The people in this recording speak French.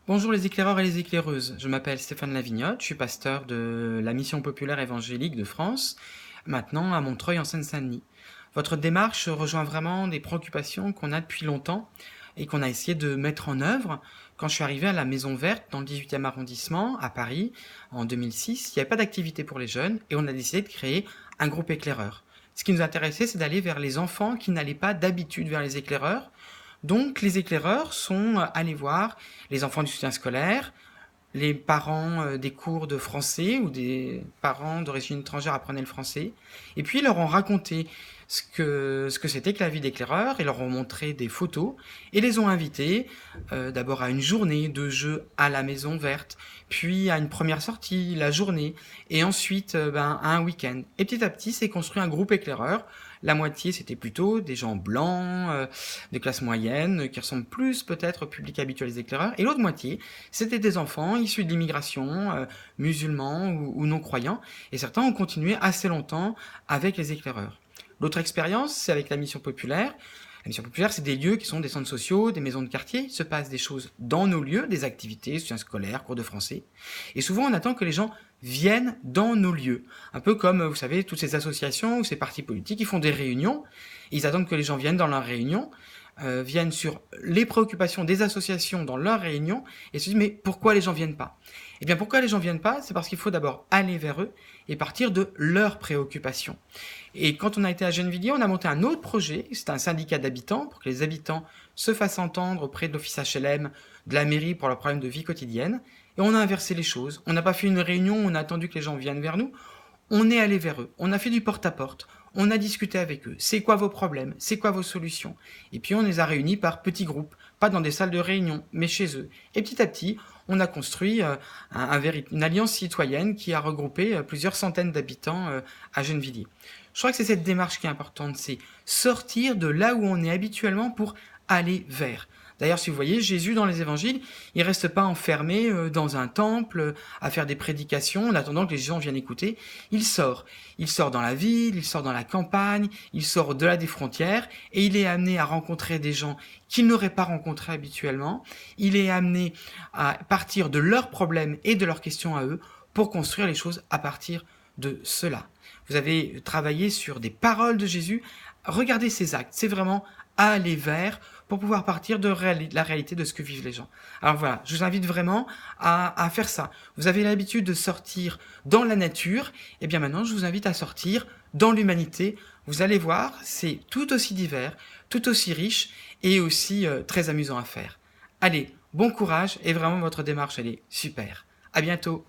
Bonjour les éclaireurs et les éclaireuses, je m'appelle Stéphane Lavignotte, je suis pasteur de la Mission populaire évangélique de France, maintenant à Montreuil en Seine-Saint-Denis. Votre démarche rejoint vraiment des préoccupations qu'on a depuis longtemps et qu'on a essayé de mettre en œuvre. Quand je suis arrivé à la Maison Verte dans le 18e arrondissement à Paris en 2006, il n'y avait pas d'activité pour les jeunes et on a décidé de créer un groupe éclaireur. Ce qui nous intéressait, c'est d'aller vers les enfants qui n'allaient pas d'habitude vers les éclaireurs. Donc les éclaireurs sont allés voir les enfants du soutien scolaire, les parents des cours de français ou des parents d'origine étrangère apprenaient le français, et puis ils leur ont raconté ce que c'était que la vie d'éclaireur, et leur ont montré des photos, et les ont invités d'abord à une journée de jeu à la Maison Verte, puis à une première sortie la journée, et ensuite à un week-end. Et petit à petit, s'est construit un groupe éclaireur. La moitié, c'était plutôt des gens blancs, de classe moyenne, qui ressemblent plus peut-être au public habituel des éclaireurs, et l'autre moitié, c'était des enfants issus de l'immigration, musulmans ou non-croyants, et certains ont continué assez longtemps avec les éclaireurs. L'autre expérience, c'est avec la Mission populaire. La Mission populaire, c'est des lieux qui sont des centres sociaux, des maisons de quartier. Il se passe des choses dans nos lieux, des activités, soutien scolaire, cours de français. Et souvent, on attend que les gens viennent dans nos lieux. Un peu comme, vous savez, toutes ces associations ou ces partis politiques qui font des réunions. Ils attendent que les gens viennent dans leurs réunions, viennent sur les préoccupations des associations dans leurs réunions et se disent mais pourquoi les gens viennent pas? Eh bien pourquoi les gens viennent pas? C'est parce qu'il faut d'abord aller vers eux et partir de leurs préoccupations. Et quand on a été à Gennevilliers, on a monté un autre projet, c'était un syndicat d'habitants pour que les habitants se fassent entendre auprès de l'office HLM, de la mairie pour leurs problèmes de vie quotidienne. Et on a inversé les choses. On n'a pas fait une réunion, on a attendu que les gens viennent vers nous. On est allé vers eux. On a fait du porte-à-porte. On a discuté avec eux. C'est quoi vos problèmes? C'est quoi vos solutions? Et puis on les a réunis par petits groupes, pas dans des salles de réunion, mais chez eux. Et petit à petit, on a construit une alliance citoyenne qui a regroupé plusieurs centaines d'habitants à Gennevilliers. Je crois que c'est cette démarche qui est importante, c'est sortir de là où on est habituellement pour aller vers. D'ailleurs, si vous voyez, Jésus dans les évangiles, il reste pas enfermé dans un temple à faire des prédications en attendant que les gens viennent écouter. Il sort. Il sort dans la ville, il sort dans la campagne, il sort au-delà des frontières et il est amené à rencontrer des gens qu'il n'aurait pas rencontrés habituellement. Il est amené à partir de leurs problèmes et de leurs questions à eux pour construire les choses à partir de cela. Vous avez travaillé sur des paroles de Jésus. Regardez ces actes. C'est vraiment aller vers pour pouvoir partir de la réalité de ce que vivent les gens. Alors voilà, je vous invite vraiment à faire ça. Vous avez l'habitude de sortir dans la nature, et bien maintenant je vous invite à sortir dans l'humanité. Vous allez voir, c'est tout aussi divers, tout aussi riche et aussi très amusant à faire. Allez, bon courage et vraiment votre démarche elle est super. À bientôt.